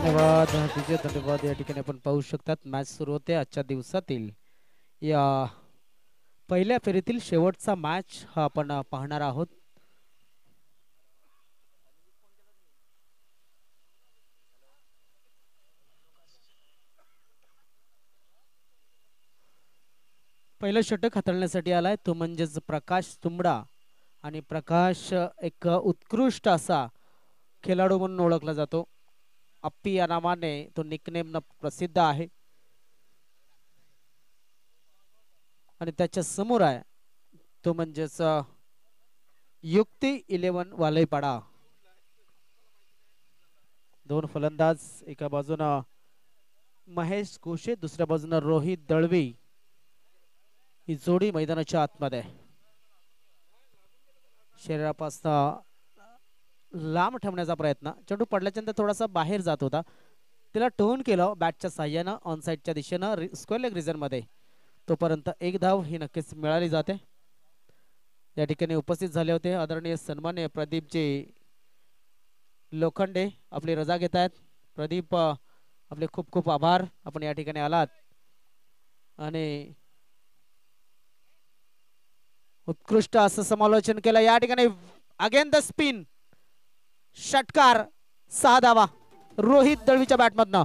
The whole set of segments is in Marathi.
धन्यवाद विजय, धन्यवाद। या ठिकाणी आपण पाहू शकतात मॅच सुरू होते आजच्या दिवसातील या पहिल्या फेरीतील शेवटचा मॅच हा आपण पाहणार आहोत। पहिलं षटक हाताळण्यासाठी आलाय तो म्हणजेच प्रकाश तुंबडा आणि प्रकाश एक उत्कृष्ट असा खेळाडू म्हणून ओळखला जातो। अप्पी या नावाने तो निकनेम प्रसिद्ध आहे आणि त्याच्या समोर आहे तो म्हणजेच युक्ती 11 वालैपाडा। दोन फलंदाज, एका बाजूने महेश घोषे, दुसऱ्या बाजूने रोहित दळवी। ही जोडी मैदानाच्या आतमध्ये शरीरापासून लांब ठेवण्याचा प्रयत्न, चेंडू पडल्यानंतर थोडासा बाहेर जात होता, त्याला टर्न केलं बॅटच्या साह्यानं ऑन साइडच्या दिशेनं स्क्वेअर लेग रिजन मध्ये, तोपर्यंत एक धाव ही नक्कीच मिळाली जाते। या ठिकाणी उपस्थित झाले होते आदरणीय सन्माननीय प्रदीपजी लोखंडे, आपली रजा घेत आहेत। प्रदीप, आपले खूप खूप आभार, आपण या ठिकाणी आलात आणि उत्कृष्ट असं समालोचन केलं। या ठिकाणी अगेन द स्पिन, षटकार, 6 धावा रोहित दळवीच्या बॅटमधनं।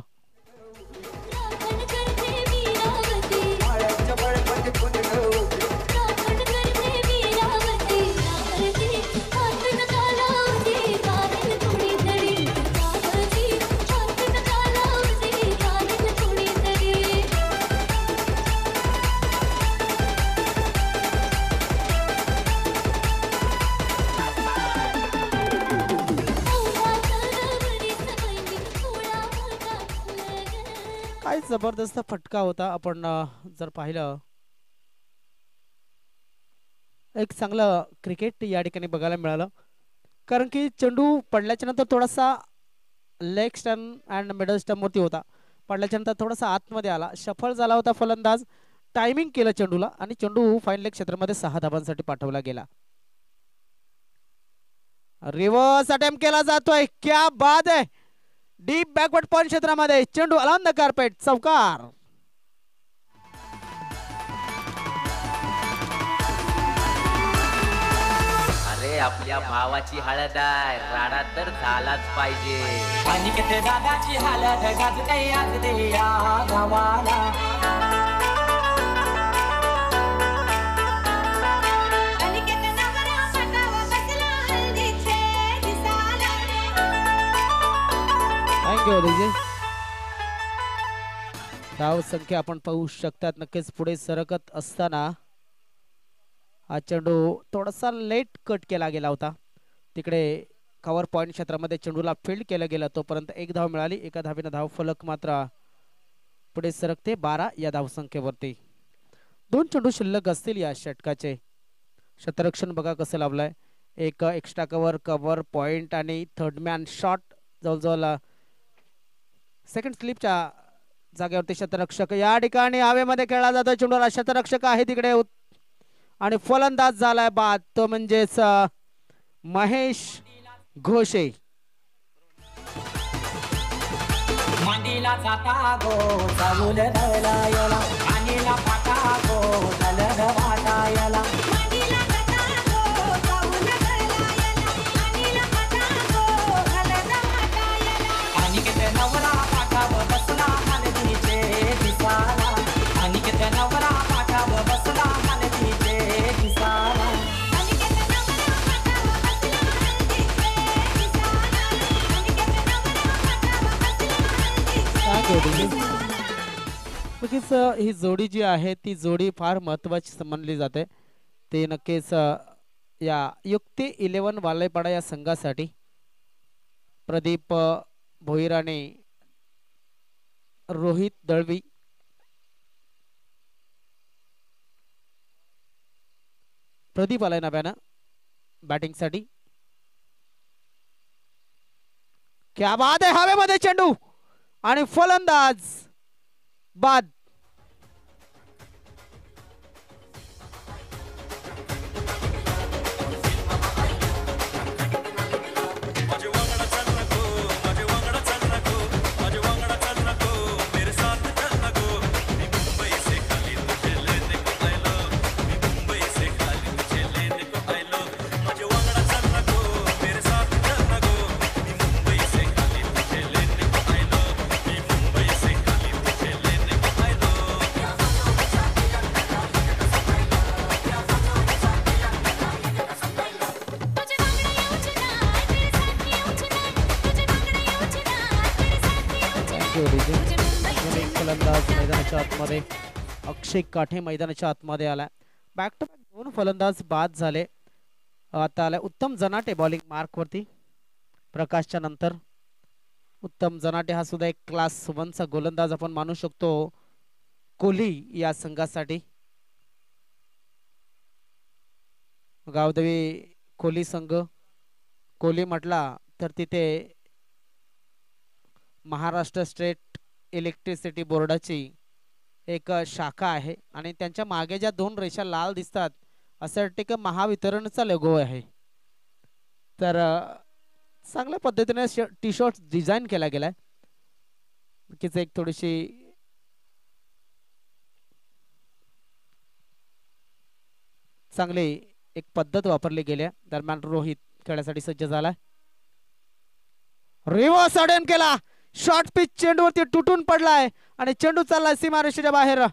काय जबरदस्त फटका होता। आपण जर पाहिलं एक चांगलं क्रिकेट या ठिकाणी बघायला मिळालं, कारण की चेंडू पडल्याच्या नंतर थोडासा leg stump and middle stump वरती होता, पडल्याच्या नंतर थोडासा आतमध्ये आला, सफल झाला होता फलंदाज, टायमिंग केलं चेंडूला आणि चेंडू फाईन लेग क्षेत्रामध्ये 6 धावांसाठी पाठवला गेला। रिव्हर्स अटेम्प्ट केला जातोय, क्या बात आहे, डीप बॅकवर्ड पॉइंट क्षेत्रामध्ये चेंडू अलॉन द कार्पेट, चौकार। अरे आपल्या भावाची हळद आहे, राडा तर झालाच पाहिजे। अनिकेत दादाची हळद गाजते आज दे या गावाला। धाव संख्या आपण पाहू शकतात नक्कीच पुढे सरकत असताना हा चेंडू थोडासा लेट कट केला गेला होता, तिकडे कव्हर पॉइंट क्षेत्रामध्ये चेंडूला फील्ड केलं गेलं, तोपर्यंत एक धाव मिळाली, एका धावेनं धाव फलक मात्र पुढे सरकते 12 या धाव संख्येवरती। 2 चेंडू शिल्लक असतील या षटकाचे। क्षेत्ररक्षण बघा कसं लावलंय, एक एक्स्ट्रा कव्हर पॉइंट आणि थर्ड मॅन शॉट, जवळजवळ सेकंड स्लिपच्या जागेवरती क्षेत्ररक्षक या ठिकाणी हवेमध्ये खेळला जातो। चेंडूला क्षेत्ररक्षक आहे तिकडे आणि फलंदाज झालाय बाद, तो म्हणजेच महेश घोषे। मांडीला जाता गो चालून दलायला, आणीला पाटा गो दलद वाटायला। मांडीला जाता गो चालून दलायला, आणीला पाटा गो दलद वाटायला। अनिकेत नवरा पाठावर बसला हलदीचे दिसाला, अनिकेत नवरा पाठावर बसला हलदीचे दिसाला। अनिकेत नवरा पाठावर बसला हलदीचे दिसाला, अनिकेत नवरा पाठावर बसला हलदीचे। नक्कीच ही जोडी जी आहे ती जोडी फार महत्त्वाची समजली जाते, ते नक्कीच या युक्ती 11 वालैपाडा या संघासाठी प्रदीप भोईर आणि रोहित दळवी। प्रदीप आलाय नव्यानं बॅटिंग साठी, क्या बात आहे, हवेमध्ये चेंडू आणि फलंदाज बाद। Thank you DJ. फलंदाज मैदानाच्या आतमध्ये, अक्षय काठे मैदानाच्या आतमध्ये आलाय. बॅक टू बॅक 2 फलंदाज बाद झाले. आता आलाय उत्तम जनाटे बॉलिंग मार्क वरती. प्रकाशच्या नंतर उत्तम जनाटे हा सुद्धा एक क्लास 1 चा गोलंदाज आपण मानू शकतो कोहली या संघासाठी. गावदेवी कोहली संघ, कोहली म्हटला तर तिथे महाराष्ट्र स्टेट इलेक्ट्रिसिटी बोर्डाची एक शाखा आहे आणि त्यांच्या मागे ज्या 2 रेषा लाल दिसतात असं वाटते की महावितरणचा लोगो आहे. तर चांगल्या पद्धतीने टी शर्ट डिझाईन केला गेलाय. नक्कीच एक थोडीशी चांगली एक पद्धत वापरली गेली. दरम्यान रोहित खेळण्यासाठी सज्ज झालाय. रिव्हर्स अटेम्प्ट केला, शॉर्ट पिच चेंडूवरती तुटून पडलाय आणि चेंडू चाललाय सीमारेषेच्या बाहेर.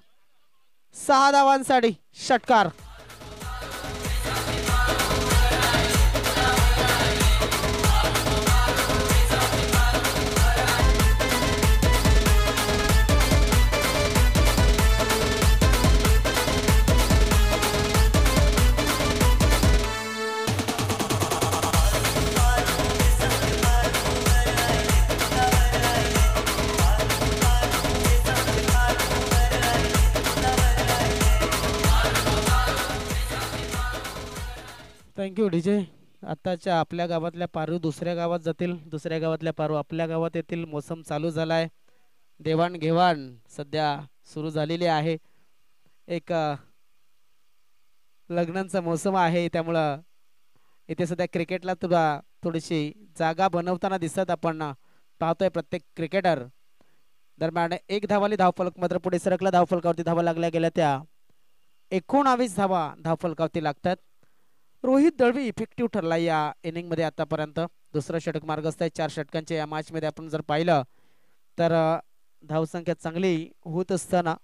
6 धावांसाठी षटकार. Thank you DJ. आताच्या आपल्या गावातल्या पारू दुसऱ्या गावात जातील, दुसऱ्या गावातल्या पारू आपल्या गावात येतील. मोसम चालू झालाय, देवाणघेवाण सध्या सुरू झालेली आहे. एक लग्नांचा मोसम आहे, त्यामुळं इथे सध्या क्रिकेटला थोडीशी जागा बनवताना दिसत आपण पाहतोय प्रत्येक क्रिकेटर. दरम्यान 1 धावाली धावफलक मात्र पुढे सरकला. धावफलकावरती धावा लागल्या गेल्या त्या 19 धावा धावफलकावरती लागतात. रोहित दळवी इफेक्टिव्ह ठरला या इनिंग मध्ये आतापर्यंत. दुसरं षटक मार्गस्थ आहे. 4 षटकांच्या या मॅच मध्ये आपण जर पाहिलं तर धावसंख्या चांगली होत असताना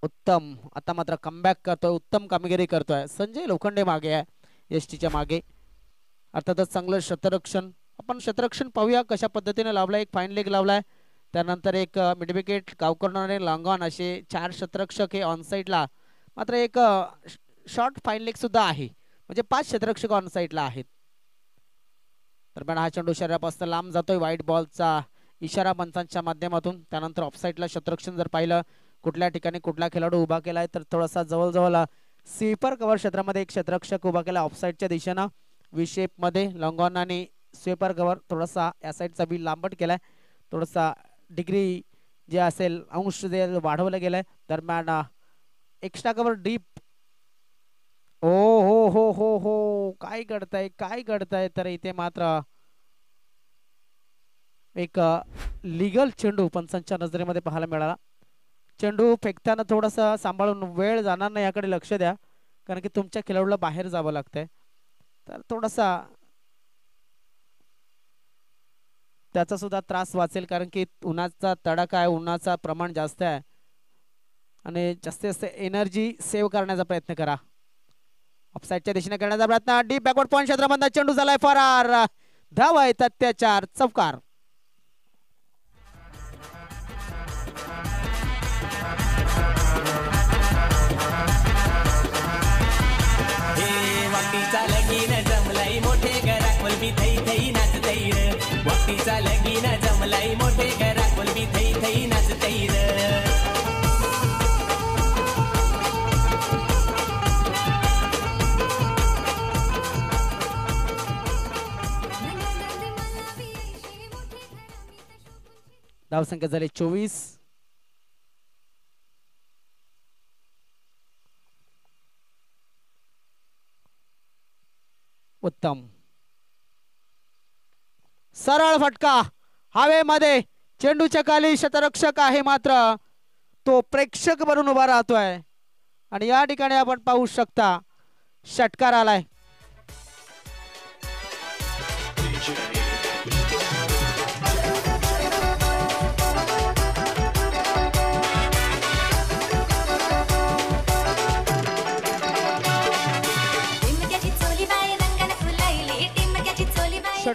उत्तम आता मात्र कमबॅक करतोय, उत्तम कामगिरी करतोय. संजय लोखंडे मागे आहे, एसटीच्या मागे. अर्थातच चांगलं शतरक्षण. आपण शतरक्षण पाहूया कशा पद्धतीने लावलाय. एक फाईन लेग लावलाय, त्यानंतर एक मिड विकेट, गावकर्णर, लॉंगॉन असे 4 शतरक्षक हे ऑन साईडला. मात्र एक शॉर्ट फाईन लेग सुद्धा आहे, म्हणजे 5 क्षेत्ररक्षक ऑन साईडला आहेत. दरम्यान हा चेंडू शरीरापासून लांब जातोय. वाईट बॉलचा इशारा पंचांच्या माध्यमातून. त्यानंतर ऑफसाईडला क्षेत्ररक्षण जर पाहिलं कुठल्या ठिकाणी कुठला खेळाडू उभा केलाय तर थोडासा जवळजवळ स्वीपर कव्हर क्षेत्रामध्ये एक क्षेत्ररक्षक उभा केला ऑफसाईडच्या दिशेनं व्ही शेप मध्ये. लॉंगॉन आणि स्वीपर कव्हर थोडासा या साईडचा व्ही लांबट केलाय, थोडासा डिग्री जे असेल अंश जे वाढवलं गेलंय. दरम्यान एक्स्ट्रा कव्हर डीप. ओ हो हो हो हो, काय घडतंय काय घडतंय. तर इथे मात्र एक लीगल चेंडू पंचांच्या नजरेमध्ये पाहायला मिळाला. चेंडू फेकताना थोडासा सांभाळून, वेळ जाणार नाही याकडे लक्ष द्या, कारण की तुमच्या खेळाडूला बाहेर जावं लागतंय. तर थोडासा त्याचा सुद्धा त्रास वाचेल, कारण की उन्हाचा तडाखा आहे, उन्हाचा प्रमाण जास्त आहे आणि जास्तीत जास्त एनर्जी सेव्ह करण्याचा प्रयत्न करा. ऑफसाईडच्या दिशेने करण्याचा प्रयत्न. डीप बॅकवर्ड पॉइंट क्षेत्रामध्ये चेंडू झालाय फरार. धावा येतात त्या 4. चौकार. वाटीचा लगीन जमलाई मोठे घरात बोलबी थई थई नाचतई र. वाटीचा लगीन जमलाई मोठे घरात बोलबी थई थई नाचतई र. धावसंख्या झाली 24. उत्तम सरळ फटका हवेमध्ये. चेंडूच्या खाली शतरक्षक आहे, मात्र तो प्रेक्षक बनून उभा राहतोय आणि या ठिकाणी आपण पाहू शकता षटकार आलाय.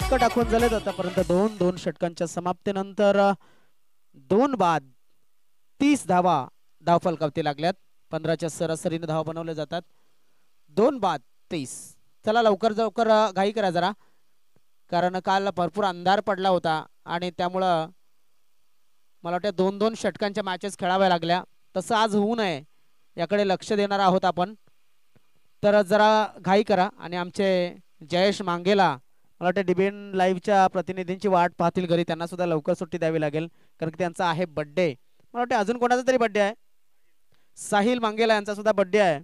षटकं टाकून झालेत आतापर्यंत 2 षटकांच्या समाप्तीनंतर 2 बाद 30 धावा धावफलकावरती लागल्यात. 15च्या सरासरीने धावा बनवल्या जातात. 2 बाद 30. चला लवकर लवकर घाई करा जरा, कारण काल भरपूर अंधार पडला होता आणि त्यामुळं मला वाटतं 2 षटकांच्या मॅचेस खेळाव्या लागल्या. तसं आज होऊ नये याकडे लक्ष देणार आहोत आपण, तर जरा घाई करा. आणि आमचे जयेश मांगेला मला वाटतं डिबेन लाईव्हच्या प्रतिनिधींची वाट पाहतील घरी, त्यांना सुद्धा लवकर सुट्टी द्यावी लागेल कारण की त्यांचा आहे बड्डे. मला वाटतं अजून कोणाचा तरी बड्डे आहे, साहिल मांगेला यांचा सुद्धा बड्डे आहे.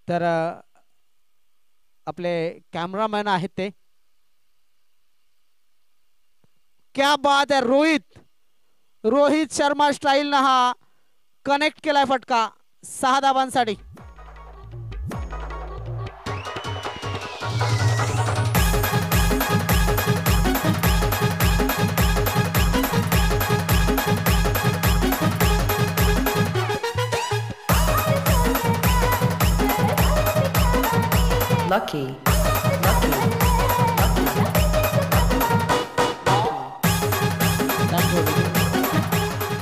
तर आपले कॅमेरामॅन आहेत ते, क्या बात आहे. रोहित शर्मा स्टाईल ना हा कनेक्ट केलाय फटका 6 धावांसाठी. Lucky.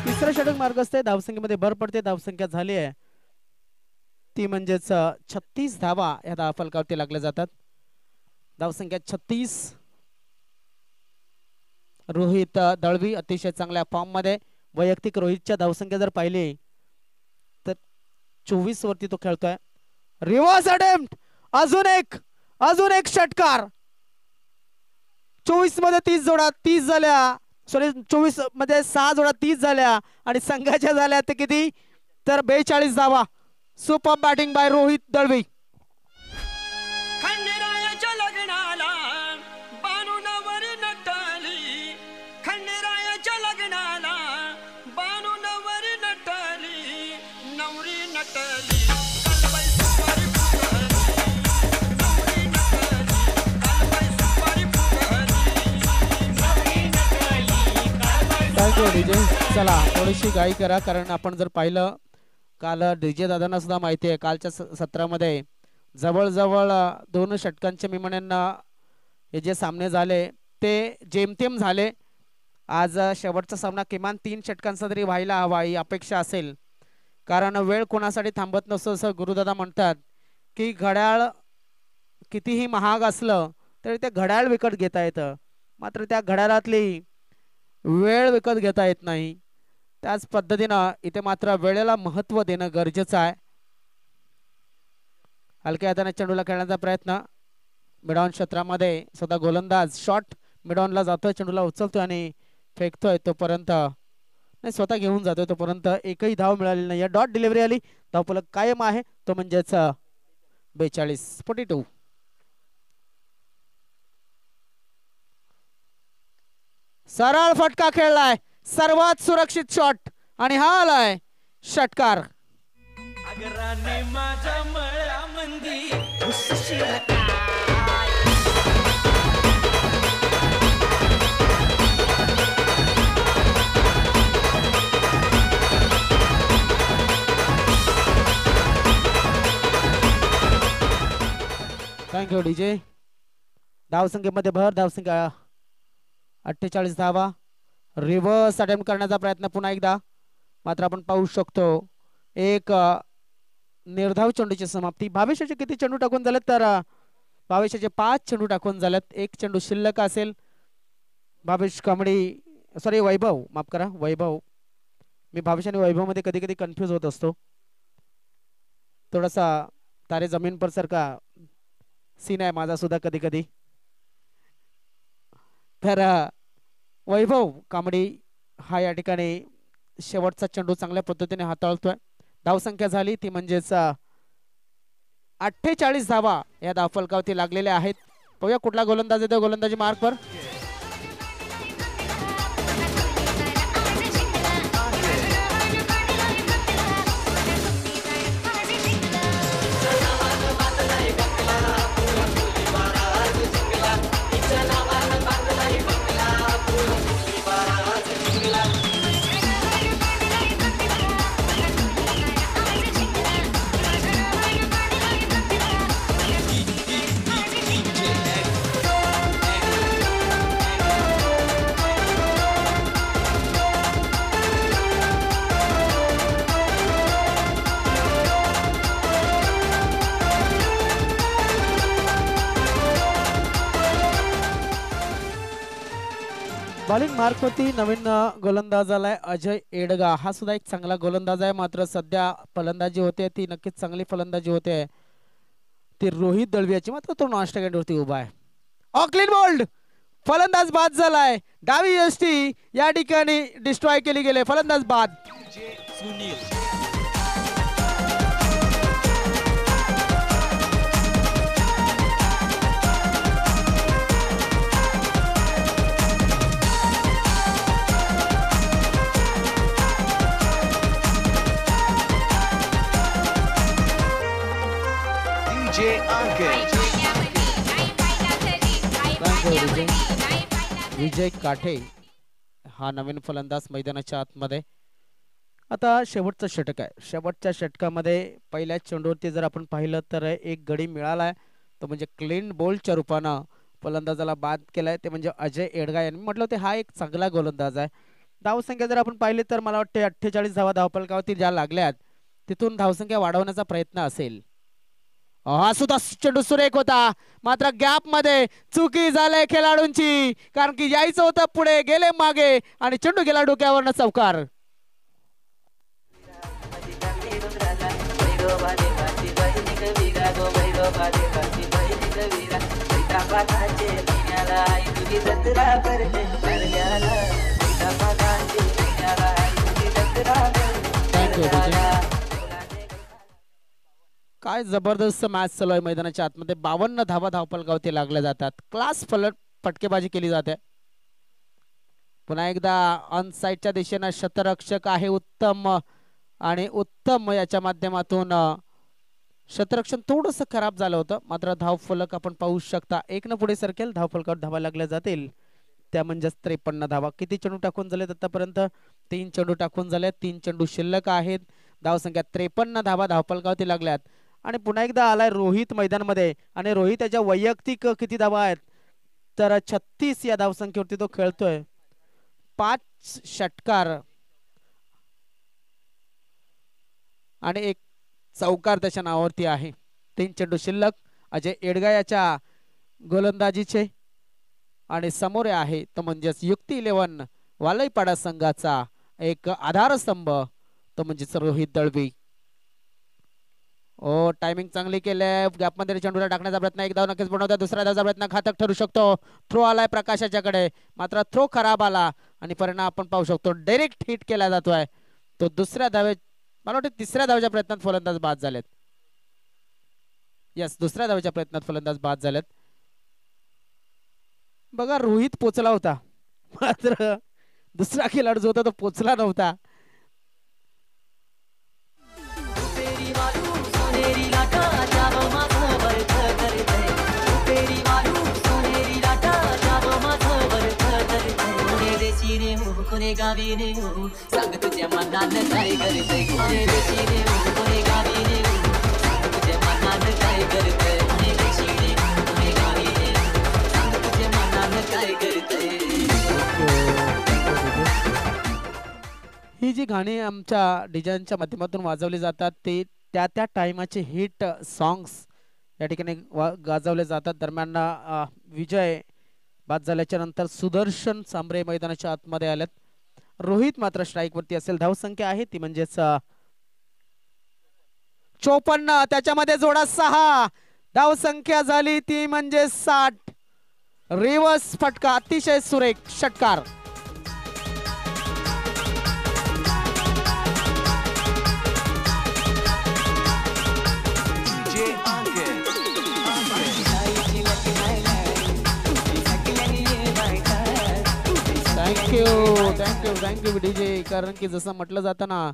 तिसरं षटक मार्गस्थ आहे. धावसंख्येमध्ये भर पडते. धावसंख्या झाली आहे ती म्हणजेच 36 धावा या धावफलकावरती लागल्या जातात. धावसंख्या 36. रोहित दळवी अतिशय चांगल्या फॉर्म मध्ये. वैयक्तिक रोहितच्या धावसंख्या जर पाहिली तर 24 वरती तो खेळतोय. रिव्हर्स अटेम्प्ट, अजून एक षटकार. 24 मध्ये 30 जोडा 30 झाल्या, सॉरी 24 मध्ये 6 जोडा 30 झाल्या आणि संघाच्या झाल्या ते किती तर 42 धावा. Super batting by Rohit Dalvi. खंडेरायाच्या लग्नाला बाणूनवर नटली, खंडेरायाच्या लग्नाला बाणूनवर नटली, नवरी नटली. Thank you DJ. चला थोडीशी घाई करा, कारण आपण जर पाहिलं काल डीजे दादांना सुद्धा माहिती आहे कालच्या सत्रामध्ये जवळजवळ 2 षटकांचे मी म्हणेन हे जे सामने झाले ते जेमतेम झाले. आज शेवटचा सामना किमान 3 षटकांचा तरी व्हायला हवा ही अपेक्षा असेल, कारण वेळ कोणासाठी थांबत नसतो. असं गुरुदादा म्हणतात की घड्याळ कितीही महाग असलं तरी ते घड्याळ विकत घेता येतं, मात्र त्या घड्याळातली वेळ विकत घेता येत नाही. त्याच पद्धतीनं इथे मात्र वेळेला महत्त्व देणं गरजेचं आहे. हलक्या हाताने चेंडूला खेळण्याचा प्रयत्न मिडॉन क्षेत्रामध्ये स्वतः गोलंदाज शॉट मिडॉनला जातोय, चेंडूला उचलतोय आणि फेकतोय. तोपर्यंत नाही स्वतः घेऊन जातोय, तोपर्यंत एकही धाव मिळाली नाही. डॉट डिलिव्हरी आली, धावफलक कायम आहे तो म्हणजेच 42. सरळ फटका खेळलाय, सर्वात सुरक्षित शॉट आणि हा आलाय षटकार. अगराने माझ्या मळ्यामंदी हुस्शील थँक्यू डीजे. धावसंख्येमध्ये भर, धावसंख्या 48 धावा. रिव्हर्स अटेम्प्ट करण्याचा प्रयत्न पुन्हा एकदा, मात्र आपण पाहू शकतो एक निर्धाव चेंडूची समाप्ती. भावेशाचे किती चेंडू टाकून झालेत तर भावेशाचे 5 चेंडू टाकून झालेत. 1 चेंडू शिल्लक असेल. भावेश कांबडी सॉरी वैभव, माफ करा वैभव, मी भावेश आणि वैभव मध्ये कधी कधी कन्फ्यूज होत असतो. थोडासा तारे जमीन पर सारखा सीन आहे माझा सुद्धा कधी कधी. तर वैभव कांबडी हा या ठिकाणी शेवटचा चेंडू चांगल्या पद्धतीने हाताळतोय. धावसंख्या झाली ती म्हणजेच 48 धावा या धावफलकावरती लागलेल्या आहेत. पाहूया कुठला गोलंदाज येतो गोलंदाजी मार्कवर. बॉलिंग मार्क होती नवीन गोलंदाज आलाय अजय एडगा. हा सुद्धा एक चांगला गोलंदाज आहे, मात्र सध्या फलंदाजी होते ती नक्कीच चांगली फलंदाजी होते ती रोहित दळवीची. मात्र तो नॉन स्ट्राइक वरती उभा आहे. ऑकलिन बोल्ड फलंदाज बाद झालाय. डावी यष्टी या ठिकाणी डिस्ट्रॉय केली गेले. फलंदाज बाद. विजय काठे हा नवीन फलंदाज मैदानाच्या आतमध्ये. आता शेवटचं षटक आहे. शेवटच्या षटकामध्ये पहिल्या चेंडूवरती जर आपण पाहिलं तर एक गडी मिळालाय, तो म्हणजे क्लीन बोल्डच्या रूपानं फलंदाजाला बाद केलाय, ते म्हणजे अजय एडगा यांनी. म्हटलं होते हा एक चांगला गोलंदाज आहे. धावसंख्या जर आपण पाहिली तर मला वाटते 48 धावा धावफलकावरती ज्या लागल्यात तिथून धावसंख्या वाढवण्याचा प्रयत्न असेल. हा सुद्धा चेंडू सुरेख होता, मात्र गॅप मध्ये चुकी झाली खेळाडूंची, कारण की यायचं होतं पुढे, गेले मागे आणि चेंडू गेला डोक्यावरनं चौकार. काय जबरदस्त मॅच चालू आहे मैदानाच्या आतमध्ये. 52 धावा धावफलकावरती लागल्या जातात. क्लास फटकेबाजी केली जाते. पुन्हा एकदा ऑन साइडच्या दिशेनं शतरक्षक आहे उत्तम, आणि उत्तम याच्या माध्यमातून शतरक्षण थोडंसं खराब झालं होतं, मात्र धावफलक आपण पाहू शकता. 1 न पुढे सरकेल, धावफलकावर धावा लागल्या जातील त्या म्हणजे 53 धावा. किती चेंडू टाकून झालेत आतापर्यंत? 3 चेंडू टाकून झाले. 3 चेंडू शिल्लक आहेत. धावसंख्या 53 धावा धावफलकावरती लागल्यात. आणि पुन्हा एकदा आलाय रोहित मैदानामध्ये, आणि रोहित त्याच्या वैयक्तिक किती धावा आहेत तर 36 या धावसंख्येवरती तो खेळतोय. 5 षटकार आणि 1 चौकार त्याच्या नावावरती आहे. 3 चेंडू शिल्लक अजय एडगा याच्या गोलंदाजीचे, आणि समोर आहे तो म्हणजेच युक्ती 11 वालईपाडा संघाचा एक आधारस्तंभ, तो म्हणजेच रोहित दळवी. ओ टायमिंग चांगली केलंय. गॅपमध्ये चेंडूला टाकण्याचा प्रयत्न, एक धाव नक्कीच बनवता. दुसऱ्या धावचा प्रयत्न घातक ठरू शकतो. थ्रो आलाय प्रकाशाच्याकडे, मात्र थ्रो खराब आला आणि परिणाम आपण पाहू शकतो डायरेक्ट हिट केला जातोय तो. दुसऱ्या धावे, मला वाटतं तिसऱ्या धावेच्या प्रयत्नात फलंदाज बाद झालेत. यस, दुसऱ्या धावेच्या प्रयत्नात फलंदाज बाद झालेत. बघा रोहित पोचला होता, मात्र दुसरा खेळाडू जो होता तो पोचला नव्हता. कोणे गावीने हो सांग तुझ्या मनात काय करते. कोणे देशीने हो कोणे गावीने हो सांग तुझ्या मनात काय करते. कोणे देशीने हो कोणे गावीने सांग तुझ्या मनात काय करते. ही जी गाणी आमच्या डिजाईनच्या माध्यमातून वाजवली जातात ते त्या त्या टाइमाचे हिट सॉंग्स या ठिकाणी गाजवले जातात. दरम्यान विजय बाद झाल्याच्या नंतर सुदर्शन सांबरे मैदानाच्या आतमध्ये आलेत. रोहित मात्र स्ट्राइक वरती असेल. धावसंख्या आहे ती म्हणजेच 54, त्याच्यामध्ये जोडा 6, धावसंख्या झाली ती म्हणजे 60. रिव्हर्स फटका, अतिशय सुरेख षटकार. Thank you DJ. कारण की जसं म्हटलं जातं ना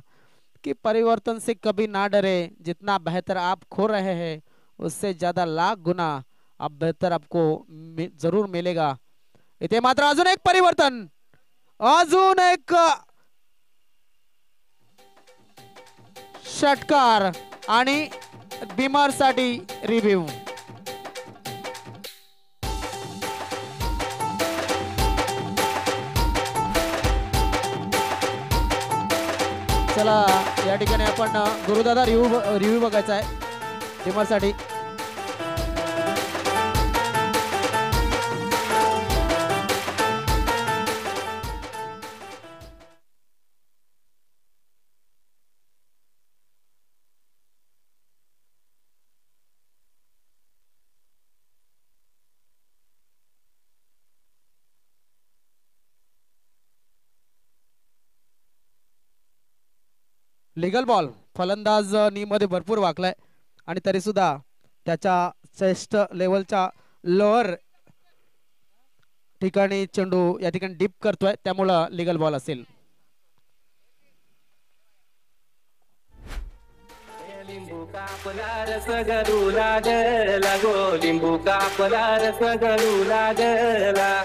कि परिवर्तन से कभी ना डरे, जितना बेहतर आप खो रहे हैं उससे ज्यादा लाख गुना आप बेहतर आपको जरूर मिलेगा. इथे मात्र अजून एक परिवर्तन, अजून एक षटकार आणि बिमार साठी रिव्ह्यू. चला या ठिकाणी आपण गुरुदादा रिव्ह्यू बघायचा आहे टीमर साठी. Legal ball. फलंदाज नी मध्ये भरपूर वाकलाय आणि तरी सुद्धा त्याच्या चेस्ट लेवलच्या लोअर ठिकाणी चेंडू या ठिकाणी डिप करतोय, त्यामुळं लिगल बॉल असेल. लिंबू कापला रस गळू लागला गो, लिंबू कापला रस गळू लागला.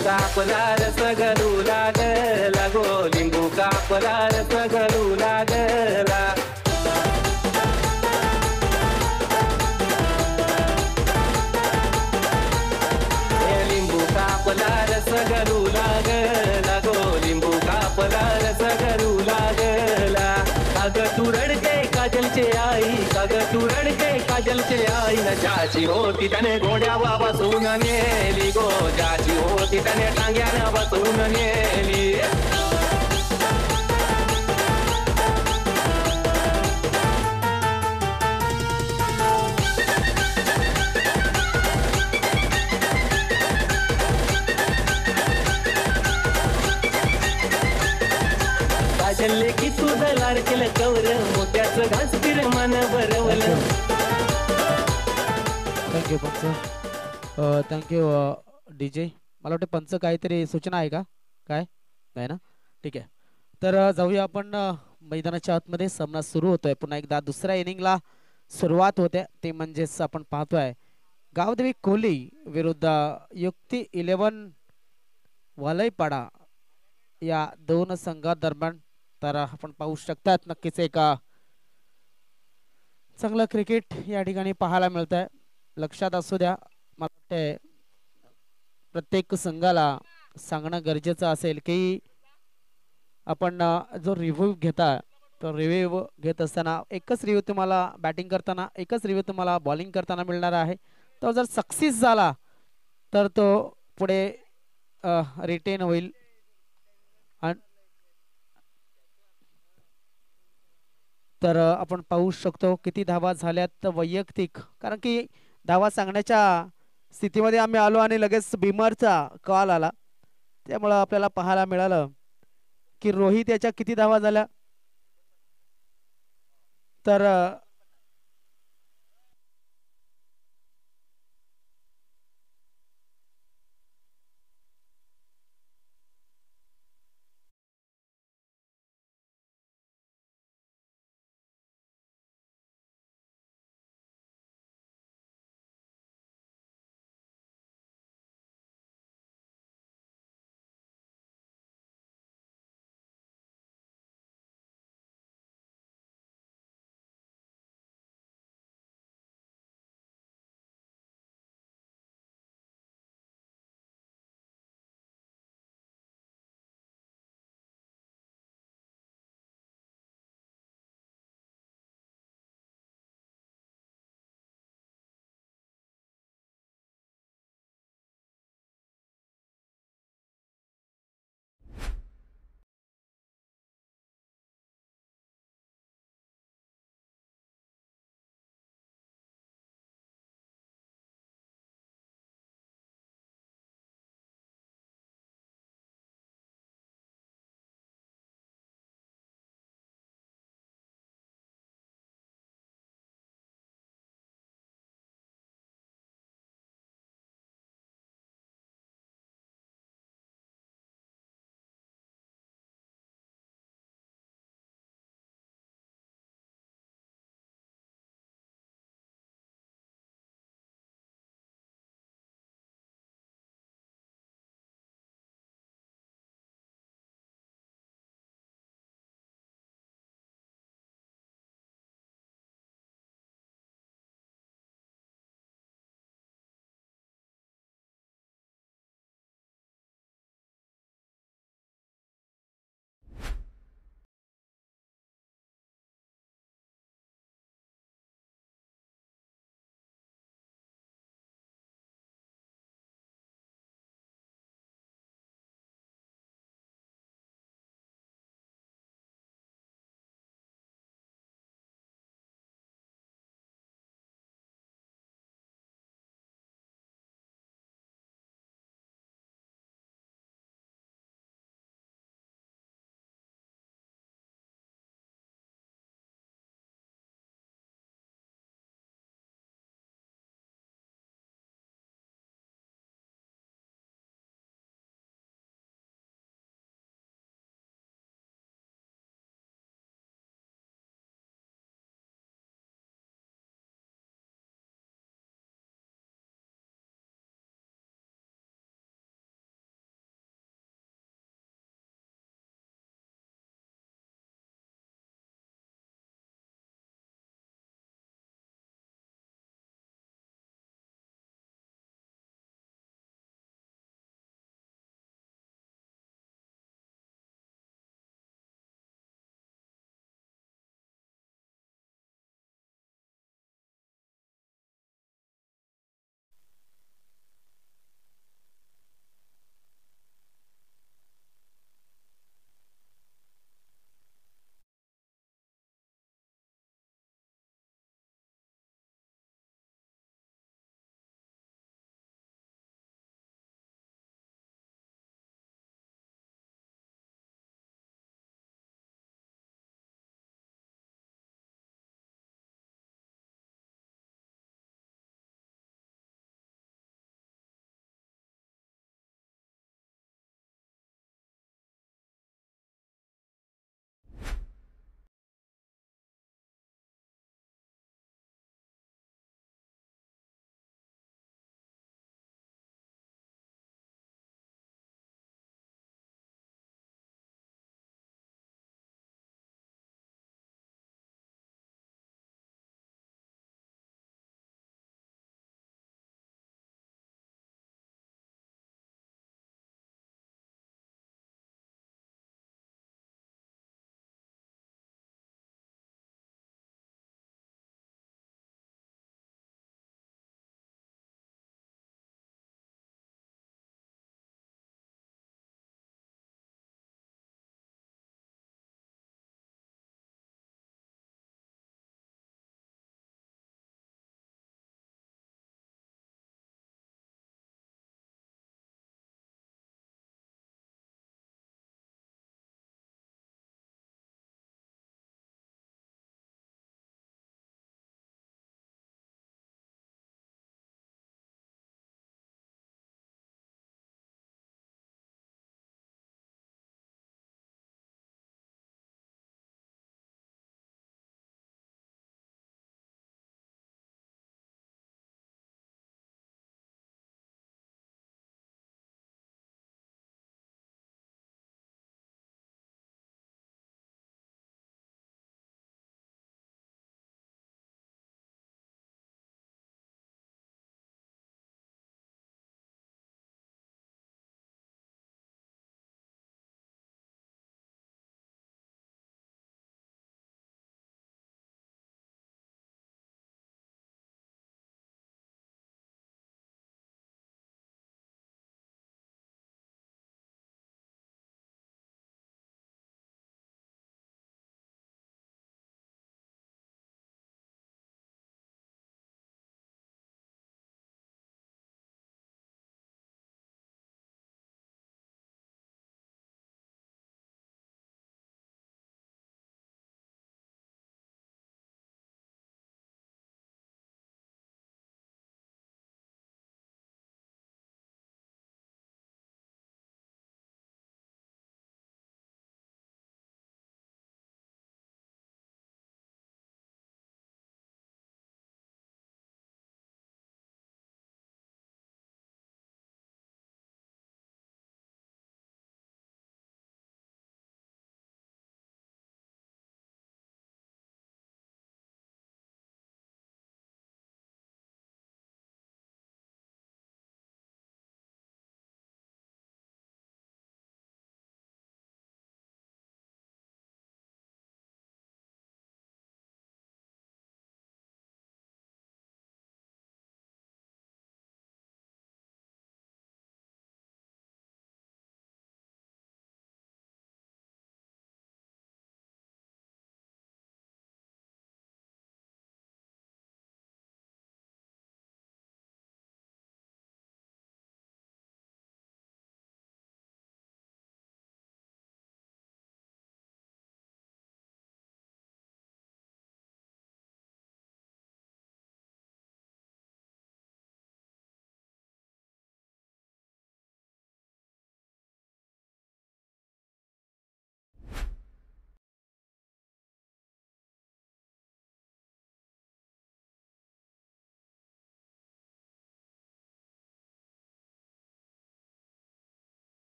कापला रस गळू लागला गो, लिंबू कापला रस गळू लागला. लिंबू कापला रस गळू लागला गो, लिंबू कापला रस गळू लागला. काग तू रडके काजलचे आई, काग तू रडके काजलचे आई, न ज्याची होती त्याने घोड्यावा बसून नेली गो, ज्याची होती त्याने टांग्यानं बसून नेली. काजलले की तुझं लाडकेलं कवर, मोत्याचं घास फिर मन बरवलं. थँक्यू पंच. Thank you DJ. मला वाटतं पंच काहीतरी सूचना आहे का? काय नाही ना? ठीक आहे. तर जाऊया आपण मैदानाच्या आतमध्ये. सामना सुरू होतोय पुन्हा एकदा. दुसऱ्या इनिंगला सुरुवात होते, ते म्हणजेच आपण पाहतोय गावदेवी कोहली विरुद्ध युक्ती 11 वालयपाडा या दोन संघादरम्यान. तर आपण पाहू शकतात नक्कीच एक चांगलं क्रिकेट या ठिकाणी पाहायला मिळत आहे. लक्षात असू द्या, मला वाटते प्रत्येक संघाला सांगणं गरजेचं असेल की आपण जो रिव्ह्यू घेता, तो रिव्ह्यू घेत असताना एकच रिव्ह्यू तुम्हाला बॅटिंग करताना, एकच रिव्ह्यू तुम्हाला बॉलिंग करताना मिळणार आहे. तो जर सक्सेस झाला तर तो पुढे रिटेन होईल. तर आपण पाहू शकतो किती धावा झाल्यात वैयक्तिक, कारण की धावा सांगण्याच्या स्थितीमध्ये आम्ही आलो आणि लगेच बीमरचा कॉल आला, त्यामुळं आपल्याला पाहायला मिळालं की रोहित याच्या किती धावा झाल्या. तर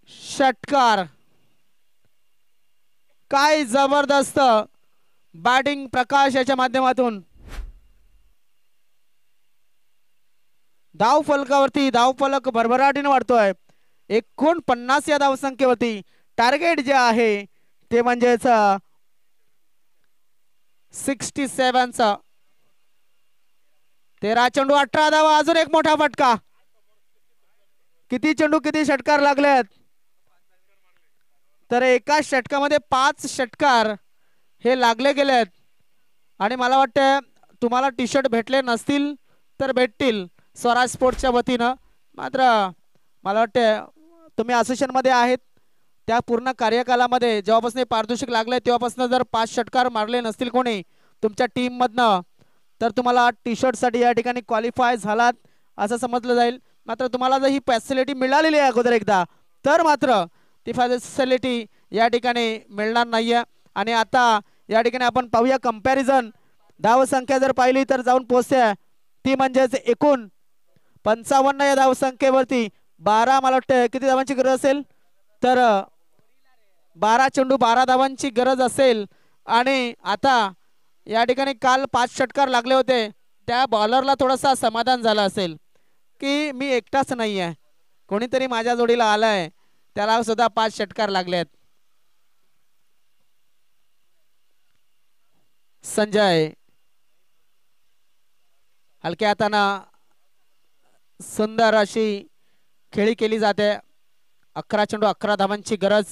षटकार. काय जबरदस्त बॅटिंग प्रकाश याच्या माध्यमातून. धाव फलकावरती धावफलक भरभराटीने वाढतोय. 49 या धावसंख्येवरती टार्गेट जे आहे ते म्हणजेच 67चा. 13 चेंडू 18 धावा. अजून एक मोठा फटका. किती चेंडू किती षटकार लागलेत. तर एका षटकामध्ये 5 षटकार हे लागले गेलेत. आणि मला वाटतं तुम्हाला टी शर्ट भेटले नसतील तर भेटतील स्वराज स्पोर्ट्सच्या वतीनं. मात्र मला वाटतं तुम्ही असोसिएशनमध्ये आहेत त्या पूर्ण कार्यकालामध्ये जेव्हापासून पारितोषिक लागले तेव्हापासून जर 5 षटकार मारले नसतील कोणी तुमच्या टीममधनं तर तुम्हाला टी शर्टसाठी या ठिकाणी क्वालिफाय झालात असं समजलं जाईल. मात्र तुम्हाला जर ही फॅसिलिटी मिळालेली आहे अगोदर एकदा तर मात्र ती फॅसिलिटी या ठिकाणी मिळणार नाहीये. आणि आता या ठिकाणी आपण पाहूया कंपॅरिझन. धावसंख्या जर पाहिली तर जाऊन पोहोचते ती म्हणजेच एकूण 55 या धावसंख्येवरती 12 मला वाटतं किती धावांची गरज असेल तर 12 चेंडू 12 धावांची गरज असेल. आणि आता या ठिकाणी काल 5 षटकार लागले होते त्या बॉलरला थोडासा समाधान झालं असेल की मी एकटाच नाही आहे कोणीतरी माझ्या जोडीला आलाय त्याला सुद्धा 5 षटकार लागलेत. संजय हलक्या हातानं सुंदर अशी खेळी केली जाते. 11 चेंडू 11 धावांची गरज.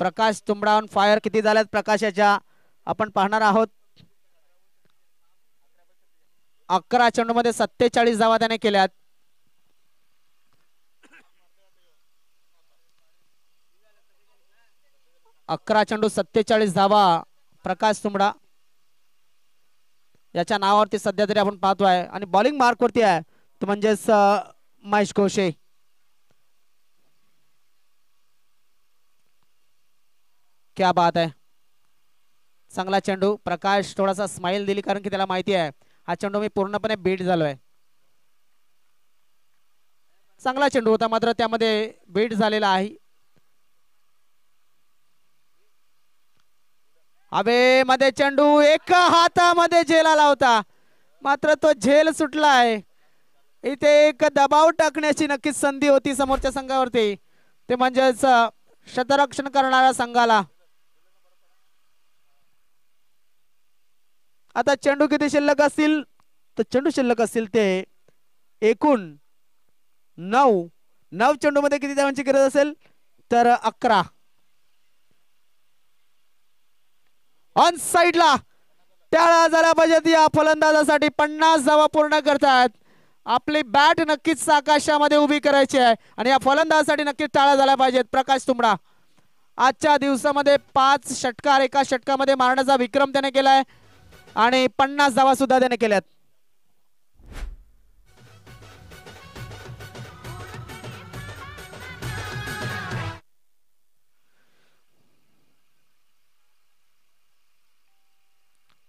प्रकाश तुंबडा ऑन फायर. किती झाल्यात प्रकाशाच्या आपण पाहणार आहोत. 11 चेंडू मध्ये 47 धावा त्याने केल्यात. अकरा चेंडू 47 धावा प्रकाश तुंबडा याच्या नावावरती सध्या तरी आपण पाहतोय. आणि बॉलिंग मार्क वरती आहे तो म्हणजेच महेश घोषे. क्या बात आहे. चांगला चेंडू. प्रकाश थोडासा स्माइल दिली कारण की त्याला माहिती आहे हा चेंडू मी पूर्णपणे बीट झालोय. चांगला चेंडू होता मात्र त्यामध्ये बीट झालेला आहे. हवे मध्ये चेंडू एका हातामध्ये झेल आला होता मात्र तो झेल सुटलाय. इथे एक दबाव टाकण्याची नक्कीच संधी होती समोरच्या संघावरती ते म्हणजेच शतरक्षण करणाऱ्या संघाला. आता चेंडू किती शिल्लक असतील तर चेंडू शिल्लक असतील ते एकूण 9 चेंडू मध्ये किती धावांची गरज असेल तर 11. ऑन साइडला टाळा झाला पाहिजे या फलंदाजासाठी. 50 धावा पूर्ण करतात. आपली बॅट नक्कीच आकाशामध्ये उभी करायची आहे आणि या फलंदाजासाठी नक्कीच टाळा झाला पाहिजेत. प्रकाश तुंबडा आजच्या दिवसामध्ये 5 षटकार एका षटकामध्ये मारण्याचा विक्रम त्याने केलाय आणि 50 धावा सुद्धा त्याने केल्यात.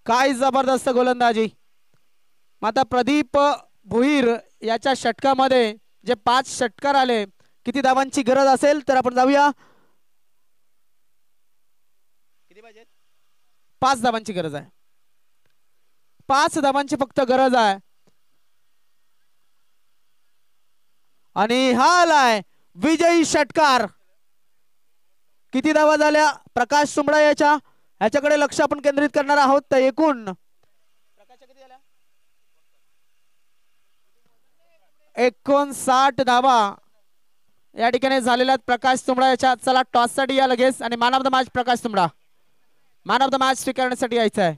काय जबरदस्त गोलंदाजी. आता प्रदीप भुईर याच्या षटकामध्ये जे 5 षटकार आले किती धावांची गरज असेल तर आपण जाऊया. किती पाहिजे 5 धावांची गरज आहे. 5 धावांची फक्त गरज आहे आणि हा आलाय विजयी षटकार. किती धावा झाल्या प्रकाश तुंबडा याच्याकडे लक्ष आपण केंद्रित करणार आहोत. तर एकूण 59 धावा या ठिकाणी झालेल्या प्रकाश तुंबडा याच्या. चला टॉस साठी या लगेच आणि man of the match Prakash Tumbada. Man of the match स्वीकारण्यासाठी यायचं आहे.